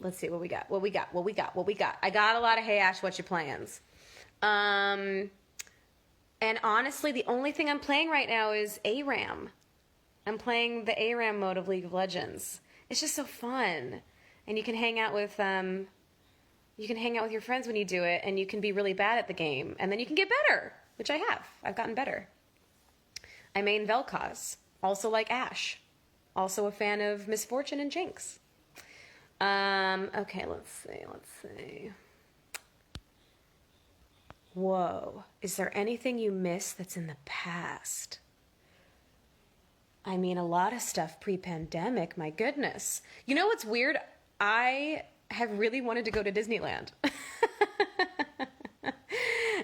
Let's see what we got. I got a lot of Hey Ash, what's your plans? And honestly, the only thing I'm playing right now is ARAM. I'm playing the ARAM mode of League of Legends. It's just so fun. And you can hang out with your friends when you do it, and you can be really bad at the game, and then you can get better, which I have. I've gotten better. I main Vel'Koz, also like Ashe. Also a fan of Misfortune and Jinx. Okay, let's see. Whoa. Is there anything you miss that's in the past? I mean, a lot of stuff pre-pandemic, my goodness. You know what's weird? I have really wanted to go to Disneyland. And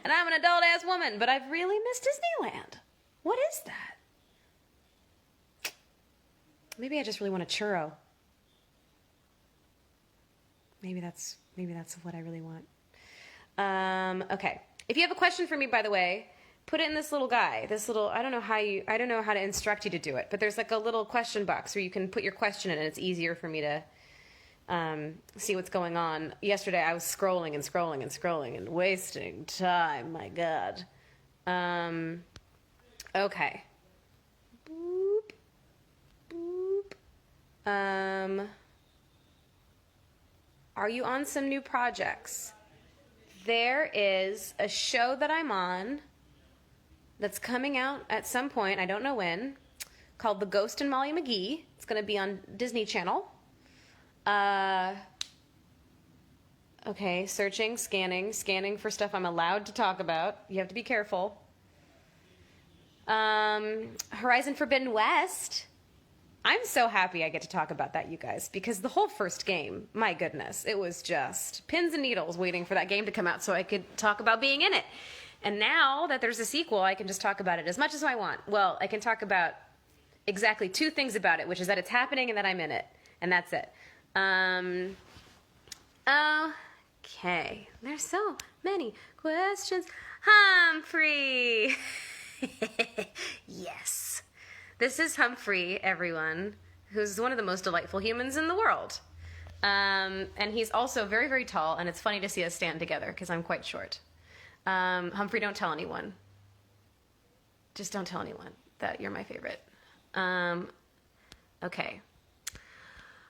I'm an adult-ass woman, but I've really missed Disneyland. What is that? Maybe I just really want a churro. Maybe that's what I really want. Okay. If you have a question for me, by the way, put it in this little guy. I don't know how to instruct you to do it, but there's like a little question box where you can put your question in, and it's easier for me to see what's going on. Yesterday I was scrolling and wasting time. My God. Okay. Boop. Boop. Are you on some new projects? There is a show that I'm on that's coming out at some point, I don't know when, called The Ghost and Molly McGee. It's going to be on Disney Channel. Okay, scanning for stuff I'm allowed to talk about. You have to be careful. Horizon Forbidden West. I'm so happy I get to talk about that, you guys, because the whole first game, my goodness, it was just pins and needles waiting for that game to come out so I could talk about being in it. And now that there's a sequel, I can just talk about it as much as I want. Well, I can talk about exactly 2 things about it, which is that it's happening and that I'm in it. And that's it. Okay. There's so many questions. Humphrey! Yes. This is Humphrey, everyone, who's one of the most delightful humans in the world. And he's also very, very tall, and it's funny to see us stand together because I'm quite short. Humphrey, don't tell anyone. Just don't tell anyone that you're my favorite. Okay.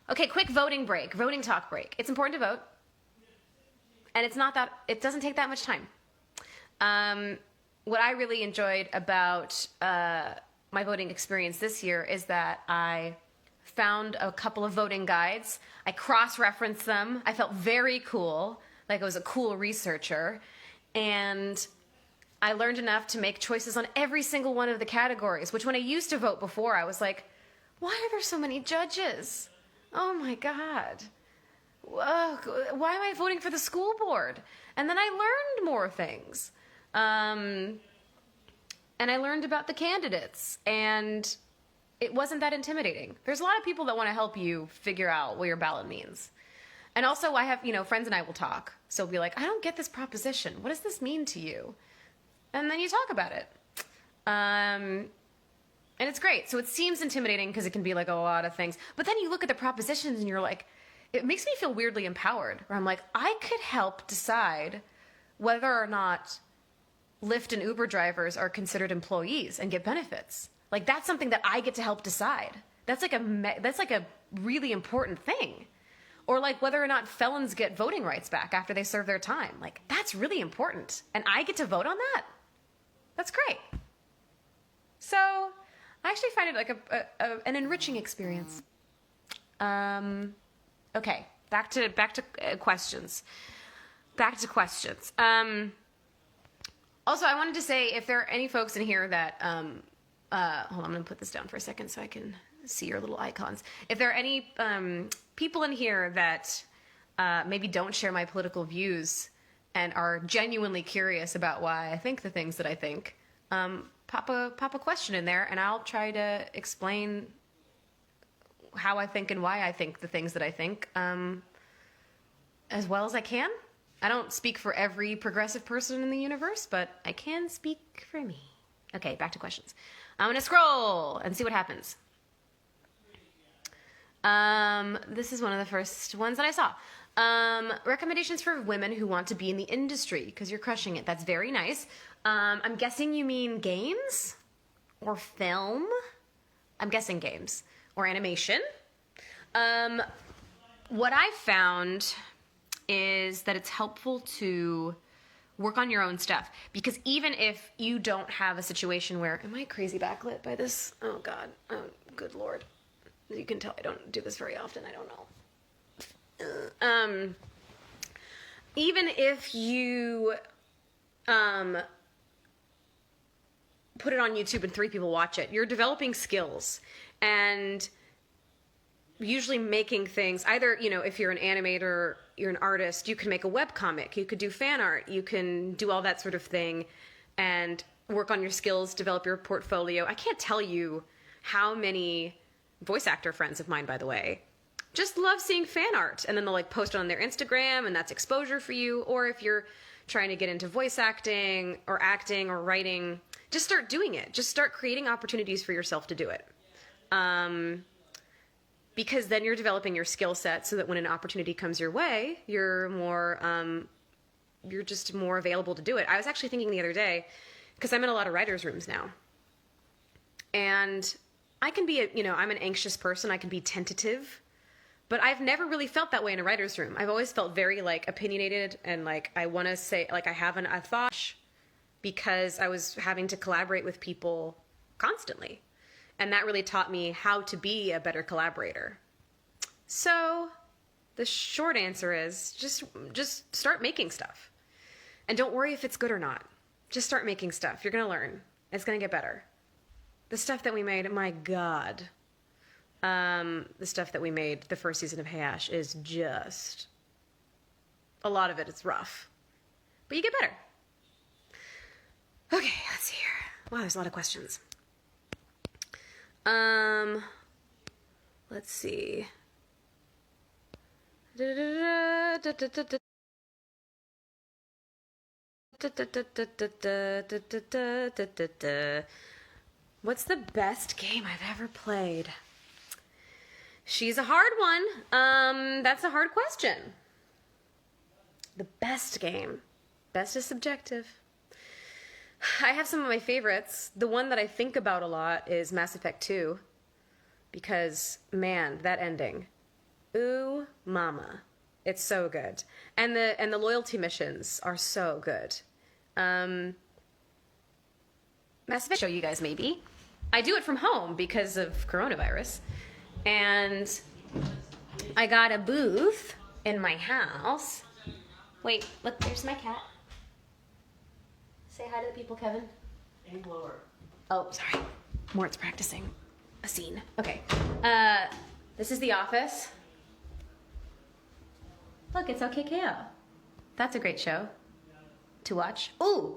Okay, quick voting talk break. It's important to vote. And it doesn't take that much time. What I really enjoyed about my voting experience this year is that I found a couple of voting guides. I cross-referenced them. I felt very cool, like I was a cool researcher. And I learned enough to make choices on every single one of the categories, which when I used to vote before, I was like, why are there so many judges? Oh my God. Why am I voting for the school board? And then I learned more things. And I learned about the candidates, and it wasn't that intimidating. There's a lot of people that want to help you figure out what your ballot means. And also I have, friends and I will talk. So we'll be like, I don't get this proposition. What does this mean to you? And then you talk about it. And it's great. So it seems intimidating because it can be like a lot of things. But then you look at the propositions and you're like, it makes me feel weirdly empowered. Where I'm like, I could help decide whether or not Lyft and Uber drivers are considered employees and get benefits. Like that's something that I get to help decide. That's like a really important thing. Or like whether or not felons get voting rights back after they serve their time. Like that's really important. And I get to vote on that? That's great. So I actually find it like an enriching experience. Okay, back to questions. Also, I wanted to say if there are any folks in here that, hold on, I'm going to put this down for a second so I can see your little icons. If there are any people in here that maybe don't share my political views and are genuinely curious about why I think the things that I think, pop a question in there, and I'll try to explain how I think and why I think the things that I think as well as I can. I don't speak for every progressive person in the universe, but I can speak for me. Okay, back to questions. I'm going to scroll and see what happens. This is one of the first ones that I saw. Recommendations for women who want to be in the industry because you're crushing it. That's very nice. I'm guessing you mean games or film. I'm guessing games or animation. What I found is that it's helpful to work on your own stuff because even if you don't have a situation where, am I crazy backlit by this? Oh God, oh, good Lord. You can tell I don't do this very often. I don't know. Even if you put it on YouTube and 3 people watch it, you're developing skills and usually making things. Either, you know, if you're an animator, you're an artist, you can make a webcomic, you could do fan art, you can do all that sort of thing and work on your skills, develop your portfolio. I can't tell you how many voice actor friends of mine, by the way, just love seeing fan art, and then they'll like post it on their Instagram, and that's exposure for you. Or if you're trying to get into voice acting or writing, just start doing it. Just start creating opportunities for yourself to do it. Because then you're developing your skill set so that when an opportunity comes your way, you're just more available to do it. I was actually thinking the other day, because I'm in a lot of writers' rooms now, and I can be, I'm an anxious person. I can be tentative, but I've never really felt that way in a writer's room. I've always felt very like opinionated and like I want to say, like I have a thought because I was having to collaborate with people constantly. And that really taught me how to be a better collaborator. So the short answer is just start making stuff. And don't worry if it's good or not. Just start making stuff. You're going to learn. It's going to get better. The stuff that we made, my God. The stuff that we made the first season of Hey Ash is just, a lot of it is rough. But you get better. Okay, let's see here. Wow, there's a lot of questions. Let's see. What's the best game I've ever played? She's a hard one. That's a hard question. The best game. Best is subjective. I have some of my favorites. The one that I think about a lot is Mass Effect 2. Because, man, that ending. Ooh, mama. It's so good. And the loyalty missions are so good. Mass Effect, show you guys maybe. I do it from home because of coronavirus. And I got a booth in my house. Wait, look, there's my cat. Say hi to the people, Kevin. Oh, sorry. Mort's practicing a scene. Okay. This is the office. Look, it's OKKO. That's a great show to watch. Ooh,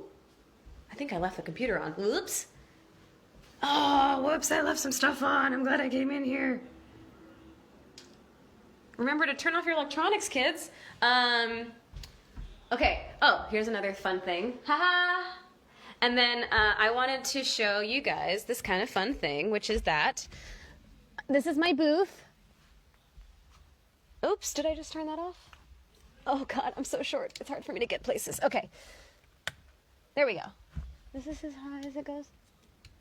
I think I left the computer on. Oops. Oh, whoops, I left some stuff on. I'm glad I came in here. Remember to turn off your electronics, kids. Okay. Oh, here's another fun thing. Haha. And then I wanted to show you guys this kind of fun thing, which is that this is my booth. Oops, did I just turn that off? Oh God, I'm so short. It's hard for me to get places. Okay. There we go. Is this as high as it goes?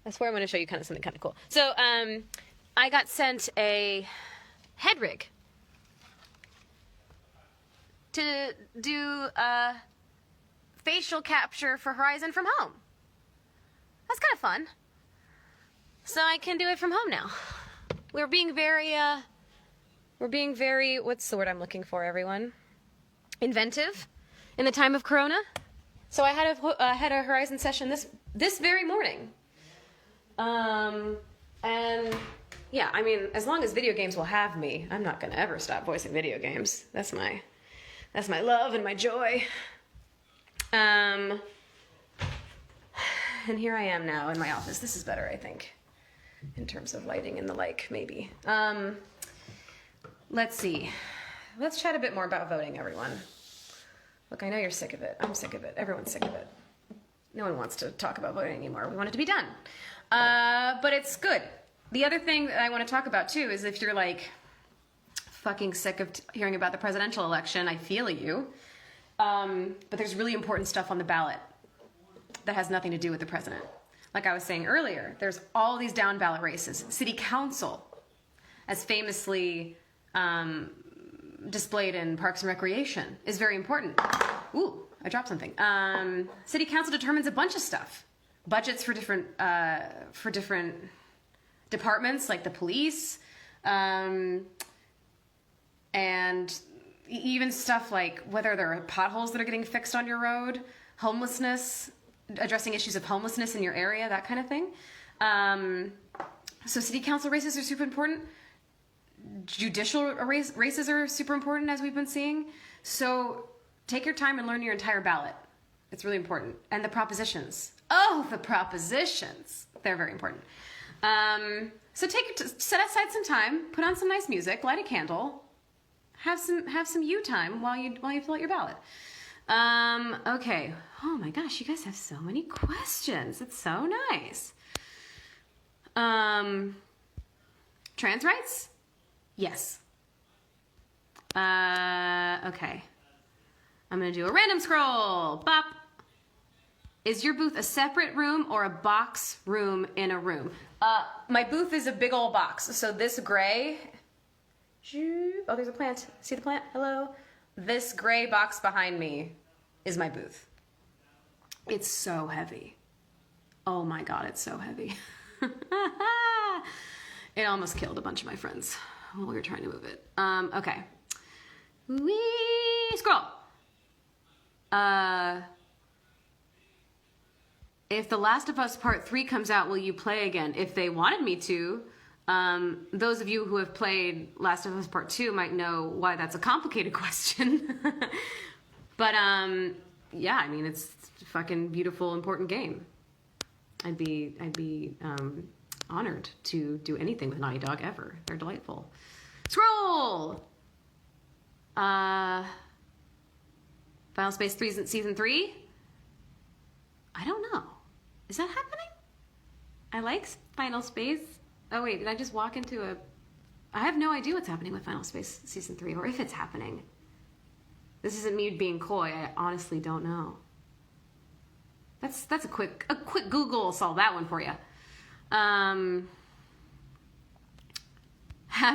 I swear I'm going to show you kind of something kind of cool. So I got sent a head rig to do facial capture for Horizon from home. That's kind of fun. So I can do it from home now. We're being very, what's the word I'm looking for, everyone? Inventive in the time of Corona. So I had a Horizon session this very morning. And yeah, I mean, as long as video games will have me, I'm not going to ever stop voicing video games. That's my love and my joy. And here I am now in my office. This is better, I think, in terms of lighting and the like, maybe. Let's see. Let's chat a bit more about voting, everyone. Look, I know you're sick of it. I'm sick of it. Everyone's sick of it. No one wants to talk about voting anymore. We want it to be done. But it's good. The other thing that I want to talk about, too, is if you're like, fucking sick of hearing about the presidential election. I feel you. But there's really important stuff on the ballot that has nothing to do with the president. Like I was saying earlier, there's all these down ballot races. City council, as famously displayed in Parks and Recreation, is very important. Ooh, I dropped something. City council determines a bunch of stuff. Budgets for different departments, like the police, and even stuff like whether there are potholes that are getting fixed on your road, homelessness, addressing issues of homelessness in your area, that kind of thing. So city council races are super important. Judicial races are super important, as we've been seeing. So take your time and learn your entire ballot. It's really important. And the propositions. Oh, the propositions. They're very important. So set aside some time, put on some nice music, light a candle, have some you time while you fill out your ballot. Okay. Oh my gosh, you guys have so many questions. It's so nice. Trans rights? Yes. Okay. I'm gonna do a random scroll. Bop. Is your booth a separate room or a box room in a room? My booth is a big old box. So this gray, oh, there's a plant. See the plant? Hello? This gray box behind me is my booth. It's so heavy. Oh my God, it's so heavy. It almost killed a bunch of my friends while we were trying to move it. Okay. Wee scroll. If The Last of Us Part 3 comes out, will you play again? If they wanted me to. Those of you who have played Last of Us Part 2 might know why that's a complicated question. But yeah, I mean, it's a fucking beautiful, important game. I'd be honored to do anything with Naughty Dog ever. They're delightful. Scroll! Final Space 3 Season 3? I don't know. Is that happening? I like Final Space. Oh wait, did I just walk into a... I have no idea what's happening with Final Space Season 3, or if it's happening. This isn't me being coy. I honestly don't know. That's a quick Google will solve that one for you. How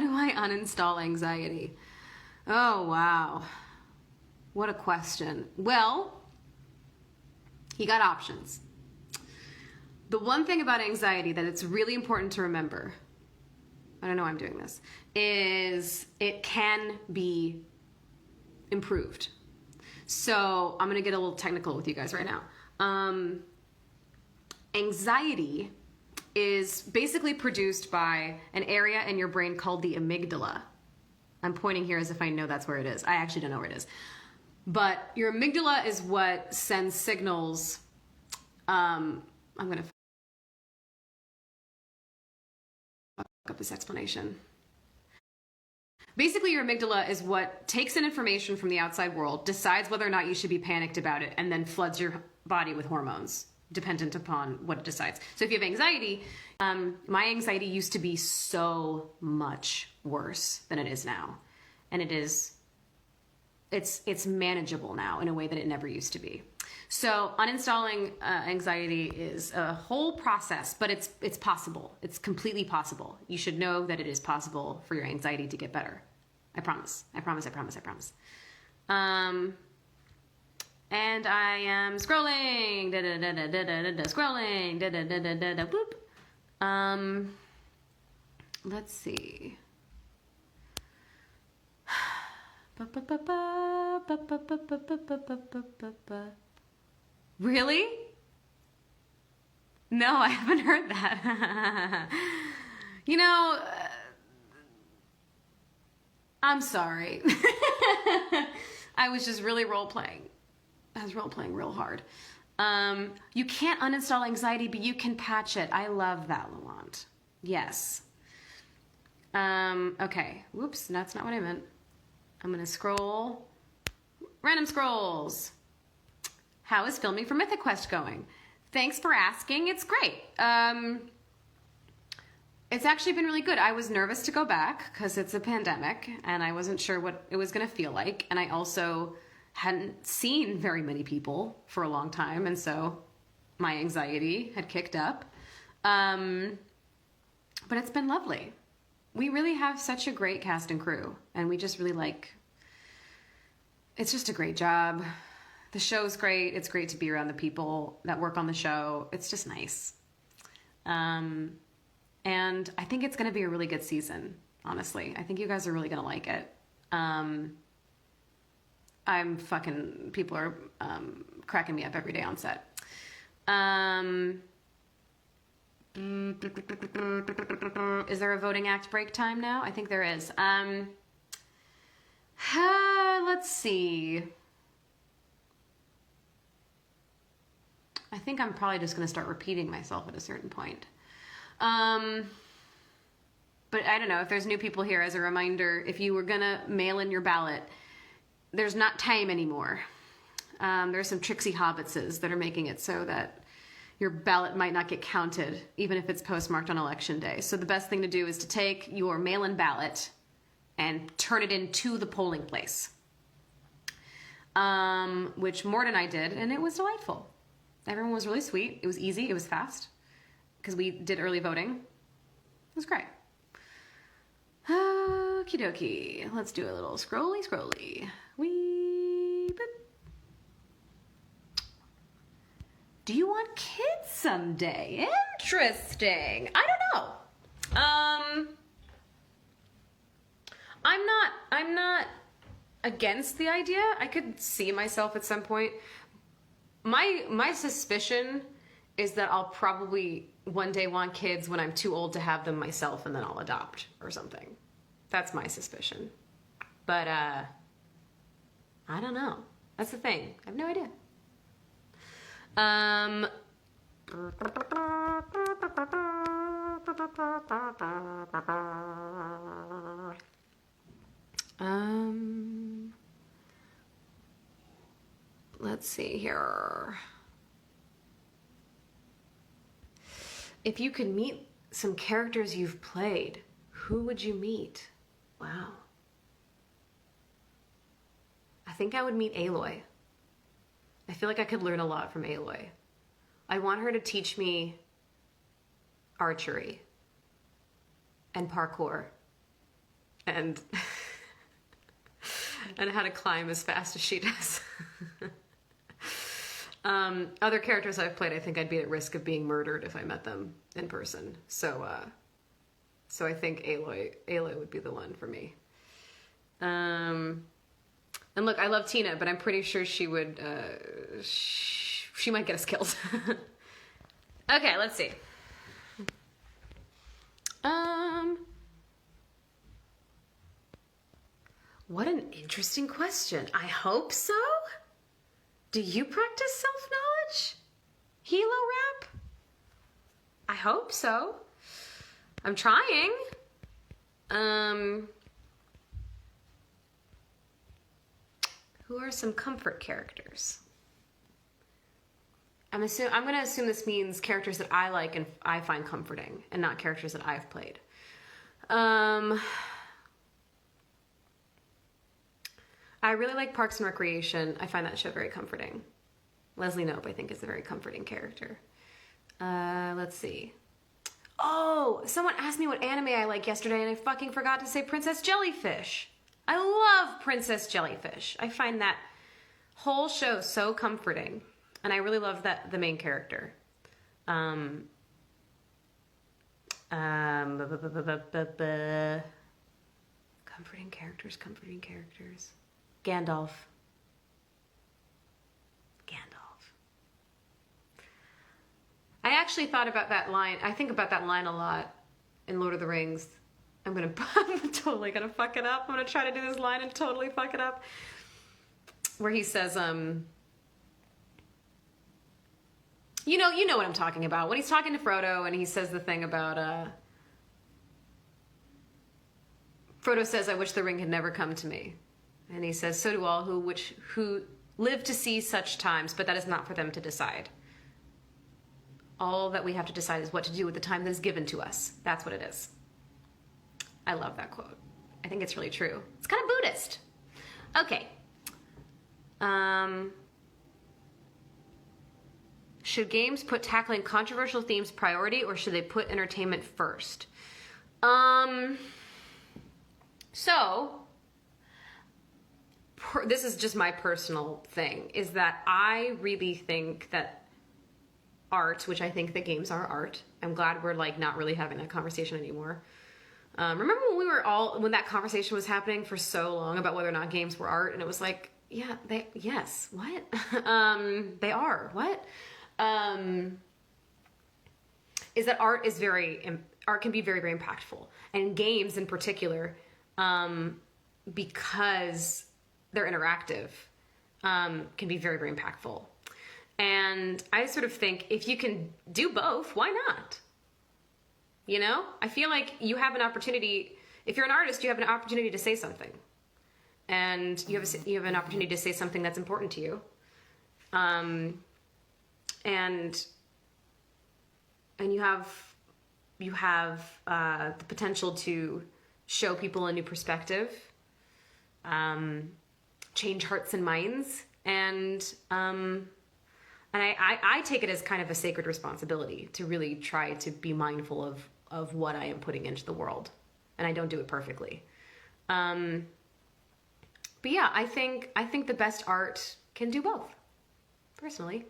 do I uninstall anxiety? Oh, wow. What a question. Well, you got options. The one thing about anxiety that it's really important to remember, I don't know why I'm doing this, is it can be improved. So I'm going to get a little technical with you guys right now. Anxiety is basically produced by an area in your brain called the amygdala. I'm pointing here as if I know that's where it is. I actually don't know where it is. But your amygdala is what sends signals. I'm going to fuck up this explanation. Basically, your amygdala is what takes in information from the outside world, decides whether or not you should be panicked about it, and then floods your body with hormones, dependent upon what it decides. So if you have anxiety, my anxiety used to be so much worse than it is now. And it's manageable now in a way that it never used to be. So uninstalling anxiety is a whole process, but it's possible. It's completely possible. You should know that it is possible for your anxiety to get better. I promise. I promise, I promise, I promise. And I am scrolling, scrolling, boop. Let's see. Really? No, I haven't heard that. You know, I'm sorry. I was just really role-playing. I was role-playing real hard. You can't uninstall anxiety, but you can patch it. I love that, Lalonde. Yes. Okay. Whoops, that's not what I meant. I'm going to scroll. Random scrolls. How is filming for Mythic Quest going? Thanks for asking. It's great. It's actually been really good. I was nervous to go back because it's a pandemic and I wasn't sure what it was going to feel like. And I also hadn't seen very many people for a long time. And so my anxiety had kicked up. But it's been lovely. We really have such a great cast and crew. And we just really like, it's just a great job. The show's great. It's great to be around the people that work on the show. It's just nice. And I think it's going to be a really good season, honestly. I think you guys are really going to like it. People are cracking me up every day on set. Is there a voting act break time now? I think there is. Let's see. I think I'm probably just going to start repeating myself at a certain point. But I don't know, if there's new people here, as a reminder, if you were gonna mail in your ballot, there's not time anymore. There's some tricksy hobbitses that are making it so that your ballot might not get counted, even if it's postmarked on election day. So the best thing to do is to take your mail-in ballot and turn it into the polling place. Which Mort and I did, and it was delightful. Everyone was really sweet. It was easy, it was fast. Because we did early voting. It was great. Okie dokie. Let's do a little scrolly. Wee boop. Do you want kids someday? Interesting. I don't know. I'm not against the idea. I could see myself at some point. My suspicion is that I'll probably one day want kids when I'm too old to have them myself, and then I'll adopt or something. That's my suspicion. But, I don't know. That's the thing. I have no idea. Let's see here. If you could meet some characters you've played, who would you meet? Wow. I think I would meet Aloy. I feel like I could learn a lot from Aloy. I want her to teach me archery and parkour and and how to climb as fast as she does. Other characters I've played, I think I'd be at risk of being murdered if I met them in person. So I think Aloy would be the one for me. And look, I love Tina, but I'm pretty sure she would, she might get us killed. Okay, let's see. What an interesting question. I hope so. Do you practice self-knowledge? Hilo rap? I hope so. I'm trying. Who are some comfort characters? I'm going to assume this means characters that I like and I find comforting, and not characters that I've played. I really like Parks and Recreation. I find that show very comforting. Leslie Knope, I think, is a very comforting character. Let's see. Oh, someone asked me what anime I like yesterday, and I fucking forgot to say Princess Jellyfish. I love Princess Jellyfish. I find that whole show so comforting, and I really love the main character. Comforting characters. Gandalf. I actually thought about that line. I think about that line a lot in Lord of the Rings. I'm totally gonna fuck it up. I'm gonna try to do this line and totally fuck it up. Where he says, you know what I'm talking about. When he's talking to Frodo and he says the thing about, Frodo says, I wish the ring had never come to me. And he says, so do all who live to see such times, but that is not for them to decide. All that we have to decide is what to do with the time that is given to us. That's what it is. I love that quote. I think it's really true. It's kind of Buddhist. Okay. Should games put tackling controversial themes priority, or should they put entertainment first? This is just my personal thing, is that I really think that art, which I think that games are art. I'm glad we're like not really having that conversation anymore. Remember when that conversation was happening for so long about whether or not games were art, and it was like, yeah, yes, what? They are, what? Is that art can be very, very impactful. And games in particular, because they're interactive, can be very, very impactful. And I sort of think if you can do both, why not? You know, I feel like you have an opportunity. If you're an artist, you have an opportunity to say something, and you have an opportunity to say something that's important to you, and you have the potential to show people a new perspective, change hearts and minds, and I take it as kind of a sacred responsibility to really try to be mindful of what I am putting into the world. And I don't do it perfectly. But yeah, I think the best art can do both, personally.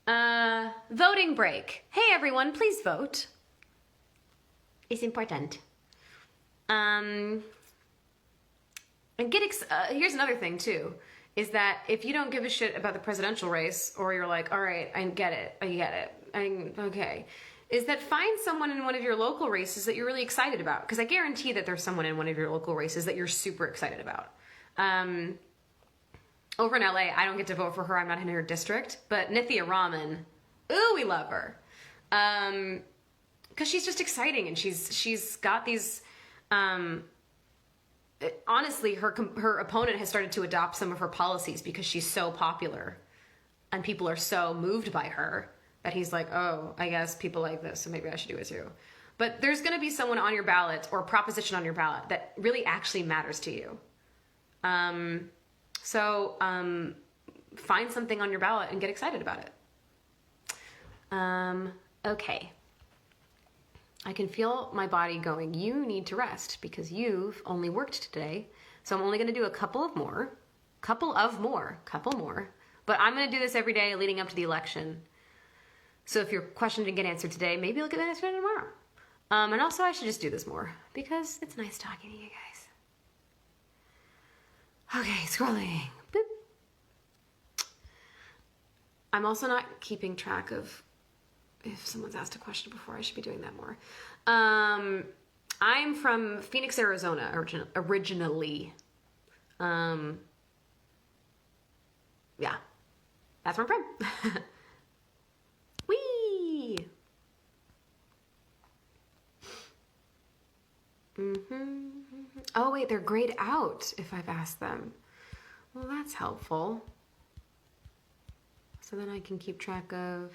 Voting break. Hey everyone, please vote. It's important. And here's another thing too, is that if you don't give a shit about the presidential race, or you're like, all right, I get it, okay, is that find someone in one of your local races that you're really excited about. Because I guarantee that there's someone in one of your local races that you're super excited about. Over in LA, I don't get to vote for her. I'm not in her district. But Nithya Raman, ooh, we love her. Because she's just exciting, and she's got these... honestly, her opponent has started to adopt some of her policies because she's so popular and people are so moved by her that he's like, oh, I guess people like this, so maybe I should do it too. But there's going to be someone on your ballot or a proposition on your ballot that really actually matters to you. So find something on your ballot and get excited about it. Okay. I can feel my body going, you need to rest because you've only worked today. So I'm only going to do a couple more. But I'm going to do this every day leading up to the election. So if your question didn't get answered today, maybe you'll get answered tomorrow. And also I should just do this more because it's nice talking to you guys. Okay, scrolling. Boop. I'm also not keeping track of if someone's asked a question before. I should be doing that more. I'm from Phoenix, Arizona, originally. Yeah, that's where I'm from. Whee! Oh wait, they're grayed out if I've asked them. Well, that's helpful. So then I can keep track of...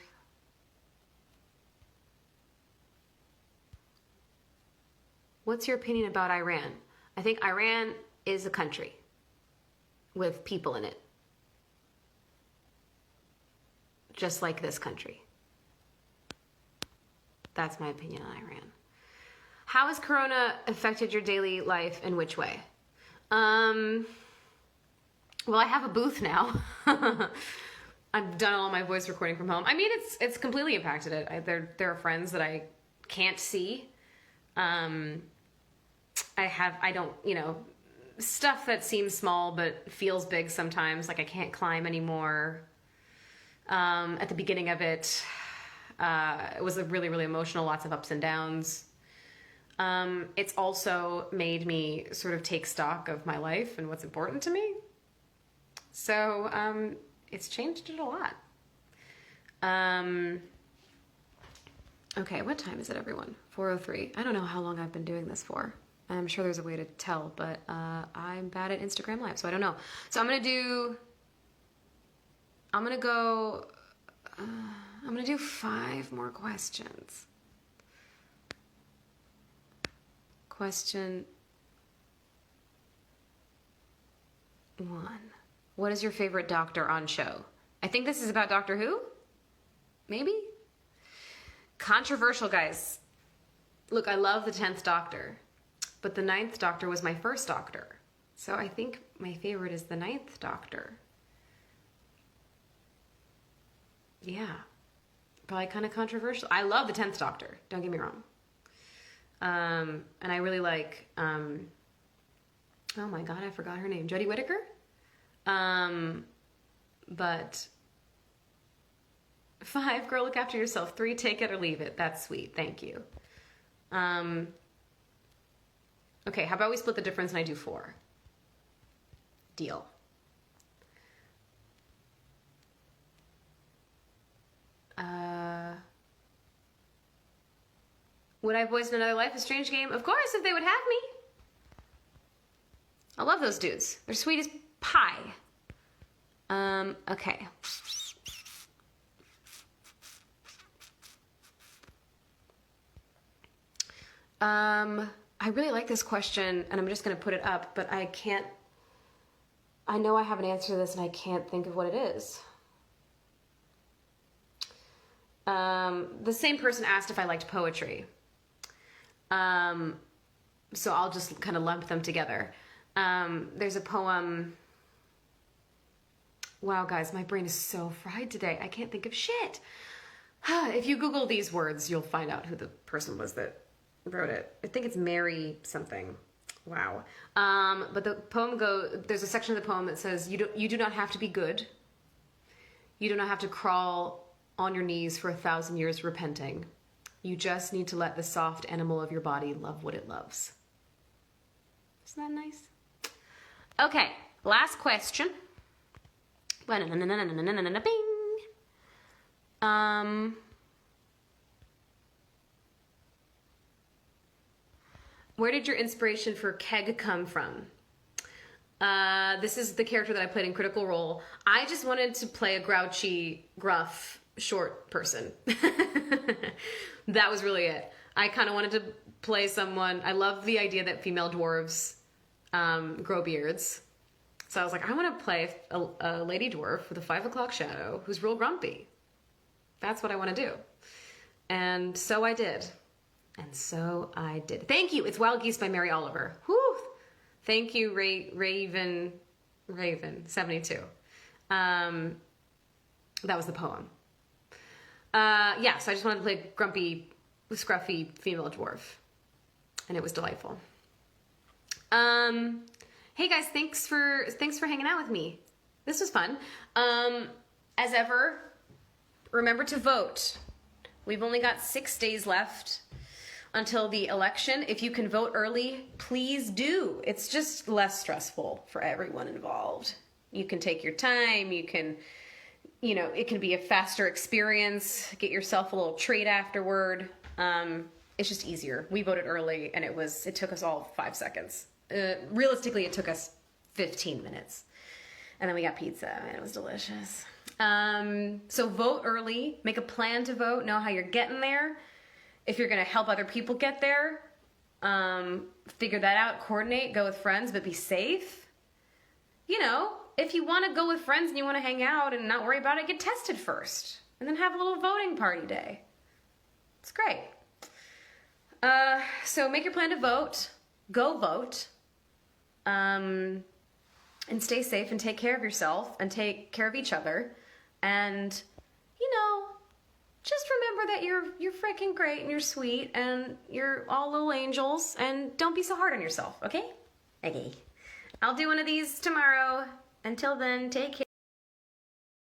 What's your opinion about Iran? I think Iran is a country with people in it. Just like this country. That's my opinion on Iran. How has Corona affected your daily life, in which way? Well, I have a booth now. I've done all my voice recording from home. I mean, it's completely impacted it. There are friends that I can't see. I don't, stuff that seems small but feels big sometimes, like I can't climb anymore. At the beginning of it was really, really emotional, lots of ups and downs. It's also made me sort of take stock of my life and what's important to me. So it's changed it a lot. Okay, what time is it, everyone? 4:03. I don't know how long I've been doing this for. I'm sure there's a way to tell, but I'm bad at Instagram Live, so I don't know. So I'm gonna go, I'm gonna do 5 more questions. Question 1. What is your favorite doctor on show? I think this is about Doctor Who? Maybe? Controversial, guys. Look, I love the 10th Doctor, but the 9th Doctor was my first Doctor. So I think my favorite is the 9th Doctor. Yeah. Probably kind of controversial. I love the 10th Doctor, don't get me wrong. And I really like, oh my God, I forgot her name. Jodie Whittaker? But 5, girl, look after yourself. 3, take it or leave it. That's sweet. Thank you. Okay, how about we split the difference and I do 4? Deal. Would I voice in another life a strange game? Of course, if they would have me. I love those dudes. They're sweet as pie. Okay. I really like this question, and I'm just going to put it up, but I can't... I know I have an answer to this, and I can't think of what it is. The same person asked if I liked poetry. So I'll just kind of lump them together. There's a poem... Wow, guys, my brain is so fried today. I can't think of shit. If you Google these words, you'll find out who the person was that wrote it. I think it's Mary something. Wow. But the poem there's a section of the poem that says, you do not have to be good. You do not have to crawl on your knees for 1,000 years repenting. You just need to let the soft animal of your body love what it loves. Isn't that nice? Okay, last question. Bing. Where did your inspiration for Keg come from? This is the character that I played in Critical Role. I just wanted to play a grouchy, gruff, short person. That was really it. I kind of wanted to play someone. I love the idea that female dwarves grow beards. So I was like, I want to play a lady dwarf with a 5 o'clock shadow who's real grumpy. That's what I want to do. And so I did. And so I did. Thank you. It's Wild Geese by Mary Oliver. Whew. Thank you, Raven 72. That was the poem. Yeah, so I just wanted to play grumpy, scruffy female dwarf. And it was delightful. Hey guys, thanks for hanging out with me. This was fun. As ever, remember to vote. We've only got 6 days left until the election. If you can vote early, please do. It's just less stressful for everyone involved. You can take your time. You can, it can be a faster experience. Get yourself a little treat afterward. It's just easier. We voted early and it took us all 5 seconds. Realistically, it took us 15 minutes. And then we got pizza and it was delicious. So vote early, make a plan to vote, know how you're getting there. If you're going to help other people get there, figure that out, coordinate, go with friends, but be safe. If you want to go with friends and you want to hang out and not worry about it, get tested first. And then have a little voting party day. It's great. So make your plan to vote. Go vote. And stay safe and take care of yourself and take care of each other. And, just remember that you're freaking great and you're sweet and you're all little angels and don't be so hard on yourself, okay? Okay. I'll do one of these tomorrow. Until then, take care.